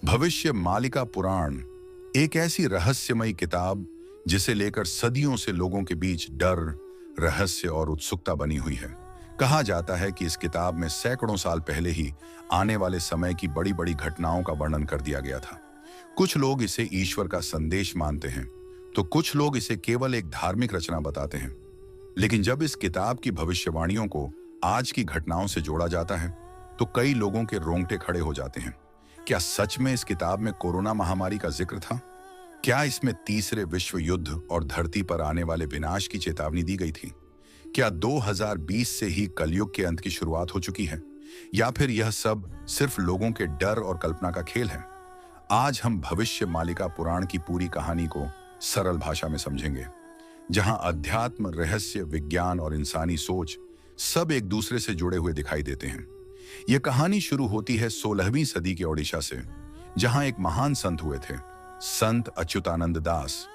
भविष्य मालिका पुराण एक ऐसी रहस्यमयी किताब जिसे लेकर सदियों से लोगों के बीच डर, रहस्य और उत्सुकता बनी हुई है। कहा जाता है कि इस किताब में सैकड़ों साल पहले ही आने वाले समय की बड़ी बड़ी घटनाओं का वर्णन कर दिया गया था। कुछ लोग इसे ईश्वर का संदेश मानते हैं, तो कुछ लोग इसे केवल एक धार्मिक रचना बताते हैं। लेकिन जब इस किताब की भविष्यवाणियों को आज की घटनाओं से जोड़ा जाता है, तो कई लोगों के रोंगटे खड़े हो जाते हैं। क्या सच में इस किताब में कोरोना महामारी का जिक्र था? क्या इसमें तीसरे विश्व युद्ध और धरती पर आने वाले विनाश की चेतावनी दी गई थी? क्या 2020 से ही कलयुग के अंत की शुरुआत हो चुकी है, या फिर यह सब सिर्फ लोगों के डर और कल्पना का खेल है? आज हम भविष्य मालिका पुराण की पूरी कहानी को सरल भाषा में समझेंगे, जहां अध्यात्म, रहस्य, विज्ञान और इंसानी सोच सब एक दूसरे से जुड़े हुए दिखाई देते हैं। यह कहानी शुरू होती है 16वीं सदी के ओडिशा से, जहां एक महान संत हुए थे, संत अच्युतानंद दास।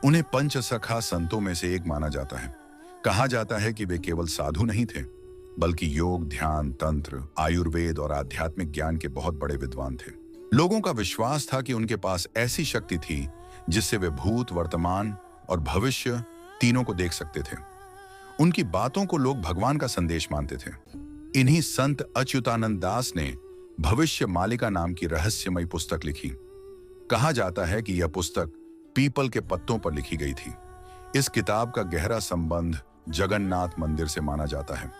उन्हें पंचसखा संतों में से एक माना जाता है। कहा जाता है कि वे केवल साधु नहीं थे, बल्कि योग, ध्यान, तंत्र, आयुर्वेद और आध्यात्मिक ज्ञान के बहुत बड़े विद्वान थे। लोगों का विश्वास था कि उनके पास ऐसी शक्ति थी जिससे वे भूत, वर्तमान और भविष्य तीनों को देख सकते थे। उनकी बातों को लोग भगवान का संदेश मानते थे। इन्हीं संत अच्युतानंद दास ने भविष्य मालिका नाम की रहस्यमयी पुस्तक लिखी। कहा जाता है कि यह पुस्तक पीपल के पत्तों पर लिखी गई थी। इस किताब का गहरा संबंध जगन्नाथ मंदिर से माना जाता है।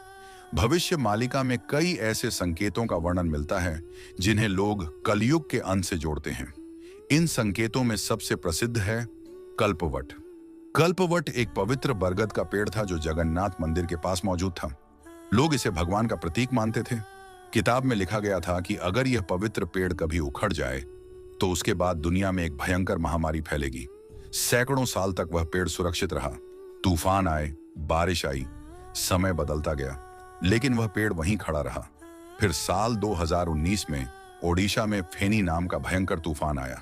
भविष्य मालिका में कई ऐसे संकेतों का वर्णन मिलता है जिन्हें लोग कलयुग के अंत से जोड़ते हैं। इन संकेतों में सबसे प्रसिद्ध है कल्पवट। कल्पवट एक पवित्र बरगद का पेड़ था जो जगन्नाथ मंदिर के पास मौजूद था। लोग इसे भगवान का प्रतीक मानते थे। किताब में लिखा गया था कि अगर यह पवित्र पेड़ कभी उखड़ जाए तो उसके बाद दुनिया में एक भयंकर महामारी फैलेगी। सैकड़ों साल तक वह पेड़ सुरक्षित रहा। तूफान आए, बारिश आई, समय बदलता गया, लेकिन वह पेड़ वहीं खड़ा रहा। फिर साल 2019 में ओडिशा में फेनी नाम का भयंकर तूफान आया।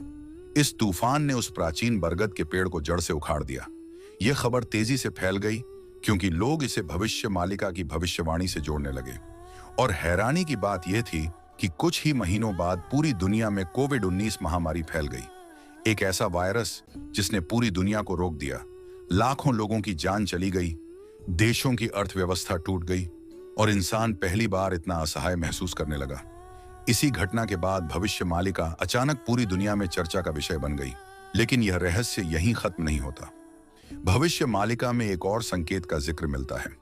इस तूफान ने उस प्राचीन बरगद के पेड़ को जड़ से उखाड़ दिया। यह खबर तेजी से फैल गई क्योंकि लोग इसे भविष्य मालिका की भविष्यवाणी से जोड़ने लगे। और हैरानी की बात यह थी कि कुछ ही महीनों बाद पूरी दुनिया में कोविड-19 महामारी फैल गई। एक ऐसा वायरस जिसने पूरी दुनिया को रोक दिया। लाखों लोगों की जान चली गई, देशों की अर्थव्यवस्था टूट गई और इंसान पहली बार इतना असहाय महसूस करने लगा। इसी घटना के बाद भविष्य मालिका अचानक पूरी दुनिया में चर्चा का विषय बन गई। लेकिन यह रहस्य यहीं खत्म नहीं होता। भविष्य मालिका में एक और संकेत का जिक्र मिलता है।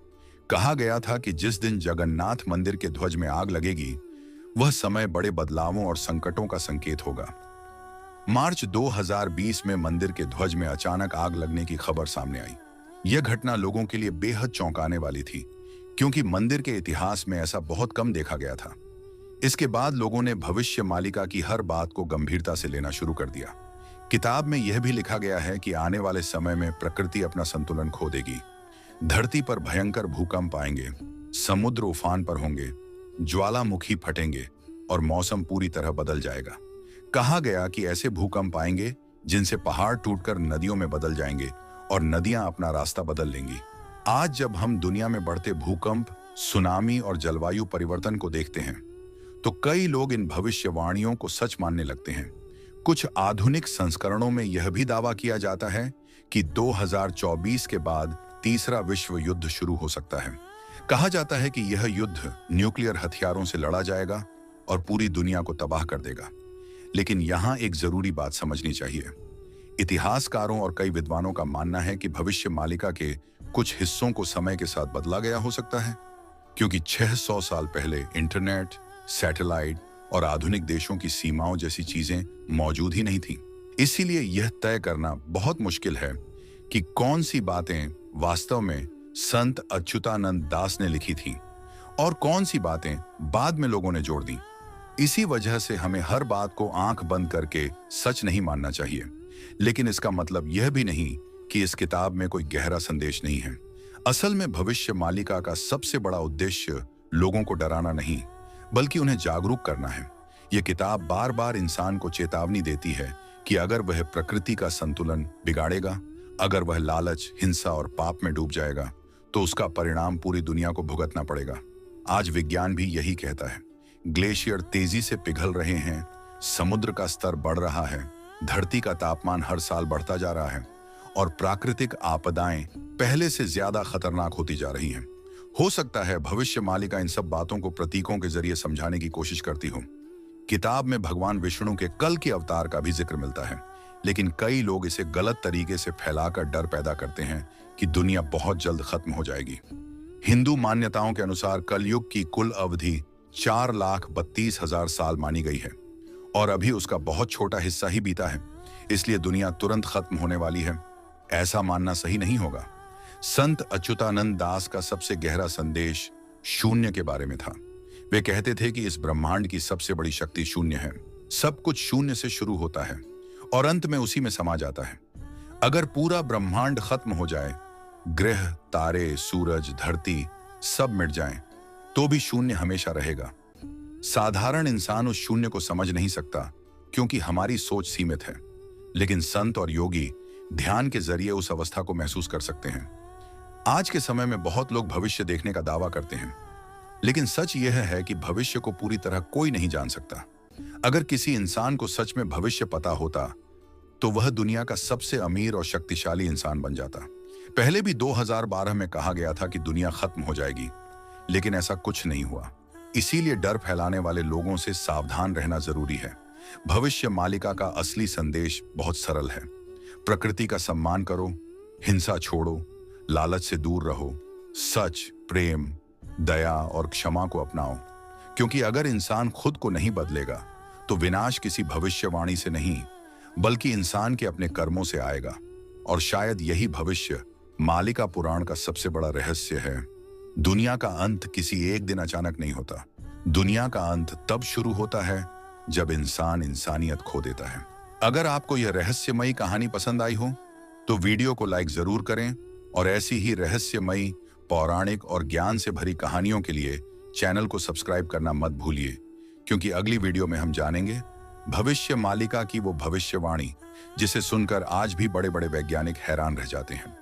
कहा गया था कि जिस दिन जगन्नाथ मंदिर के ध्वज में आग लगेगी, वह समय बड़े बदलावों और संकटों का संकेत होगा। मार्च 2020 में मंदिर के ध्वज में अचानक आग लगने की खबर सामने आई। यह घटना लोगों के लिए बेहद चौंकाने वाली थी, क्योंकि मंदिर के इतिहास में ऐसा बहुत कम देखा गया था। इसके बाद लोगों ने भविष्य मालिका की हर बात को गंभीरता से लेना शुरू कर दिया। किताब में यह भी लिखा गया है कि आने वाले समय में प्रकृति अपना संतुलन खो देगी। धरती पर भयंकर भूकंप आएंगे, समुद्र उफान पर होंगे, ज्वालामुखी फटेंगे और मौसम पूरी तरह बदल जाएगा। कहा गया कि ऐसे भूकंप आएंगे जिनसे पहाड़ टूटकर नदियों में बदल जाएंगे और नदियां अपना रास्ता बदल लेंगी। आज जब हम दुनिया में बढ़ते भूकंप, सुनामी और जलवायु परिवर्तन को देखते हैं, तो कई लोग इन भविष्यवाणियों को सच मानने लगते हैं। कुछ आधुनिक संस्करणों में यह भी दावा किया जाता है कि 2024 के बाद तीसरा विश्व युद्ध शुरू हो सकता है। कहा जाता है कि यह युद्ध न्यूक्लियर हथियारों से लड़ा जाएगा और पूरी दुनिया को तबाह कर देगा। लेकिन यहाँ एक जरूरी बात समझनी चाहिए। इतिहासकारों और कई विद्वानों का मानना है कि भविष्य मालिका के कुछ हिस्सों को समय के साथ बदला गया हो सकता है, क्योंकि 600 साल पहले इंटरनेट, सैटेलाइट और आधुनिक देशों की सीमाओं जैसी चीजें मौजूद ही नहीं थी। इसीलिए यह तय करना बहुत मुश्किल है कि कौन सी बातें वास्तव में संत अच्युतानंद दास ने लिखी थी और कौन सी बातें बाद में लोगों ने जोड़ दी। इसी वजह से हमें हर बात को आंख बंद करके सच नहीं मानना चाहिए। लेकिन इसका मतलब यह भी नहीं कि इस किताब में कोई गहरा संदेश नहीं है। असल में भविष्य मालिका का सबसे बड़ा उद्देश्य लोगों को डराना नहीं, बल्कि उन्हें जागरूक करना है। यह किताब बार बार इंसान को चेतावनी देती है कि अगर वह प्रकृति का संतुलन बिगाड़ेगा, अगर वह लालच, हिंसा और पाप में डूब जाएगा, तो उसका परिणाम पूरी दुनिया को भुगतना पड़ेगा। आज विज्ञान भी यही कहता है। ग्लेशियर तेजी से पिघल रहे हैं, समुद्र का स्तर बढ़ रहा है, धरती का तापमान हर साल बढ़ता जा रहा है और प्राकृतिक आपदाएं पहले से ज्यादा खतरनाक होती जा रही हैं। हो सकता है भविष्य मालिका इन सब बातों को प्रतीकों के जरिए समझाने की कोशिश करती हो। किताब में भगवान विष्णु के कल के अवतार का भी जिक्र मिलता है, लेकिन कई लोग इसे गलत तरीके से फैलाकर डर पैदा करते हैं कि दुनिया बहुत जल्द खत्म हो जाएगी। हिंदू मान्यताओं के अनुसार कलयुग की कुल अवधि 4,32,000 साल मानी गई है और अभी उसका बहुत छोटा हिस्सा ही बीता है, इसलिए दुनिया तुरंत खत्म होने वाली है। ऐसा मानना सही नहीं होगा। संत अच्युतानंद दास का सबसे गहरा संदेश शून्य के बारे में था। वे कहते थे कि इस ब्रह्मांड की सबसे बड़ी शक्ति शून्य है। सब कुछ शून्य से शुरू होता है और अंत में उसी में समा जाता है। अगर पूरा ब्रह्मांड खत्म हो जाए, ग्रह, तारे, सूरज, धरती सब मिट जाएं, तो भी शून्य हमेशा रहेगा। साधारण इंसान उस शून्य को समझ नहीं सकता क्योंकि हमारी सोच सीमित है, लेकिन संत और योगी ध्यान के जरिए उस अवस्था को महसूस कर सकते हैं। आज के समय में बहुत लोग भविष्य देखने का दावा करते हैं, लेकिन सच यह है कि भविष्य को पूरी तरह कोई नहीं जान सकता। अगर किसी इंसान को सच में भविष्य पता होता तो वह दुनिया का सबसे अमीर और शक्तिशाली इंसान बन जाता। पहले भी 2012 में कहा गया था कि दुनिया खत्म हो जाएगी, लेकिन ऐसा कुछ नहीं हुआ। इसीलिए डर फैलाने वाले लोगों से सावधान रहना जरूरी है। भविष्य मालिका का असली संदेश बहुत सरल है। प्रकृति का सम्मान करो, हिंसा छोड़ो, लालच से दूर रहो, सच, प्रेम, दया और क्षमा को अपनाओ। क्योंकि अगर इंसान खुद को नहीं बदलेगा तो विनाश किसी भविष्यवाणी से नहीं, बल्कि इंसान के अपने कर्मों से आएगा। और शायद यही भविष्य मालिका पुराण का सबसे बड़ा रहस्य है। दुनिया का अंत किसी एक दिन अचानक नहीं होता। दुनिया का अंत तब शुरू होता है जब इंसान इंसानियत खो देता है। अगर आपको यह रहस्यमयी कहानी पसंद आई हो तो वीडियो को लाइक जरूर करें और ऐसी ही रहस्यमयी, पौराणिक और ज्ञान से भरी कहानियों के लिए चैनल को सब्सक्राइब करना मत भूलिए, क्योंकि अगली वीडियो में हम जानेंगे भविष्य मालिका की वो भविष्यवाणी जिसे सुनकर आज भी बड़े बड़े वैज्ञानिक हैरान रह जाते हैं।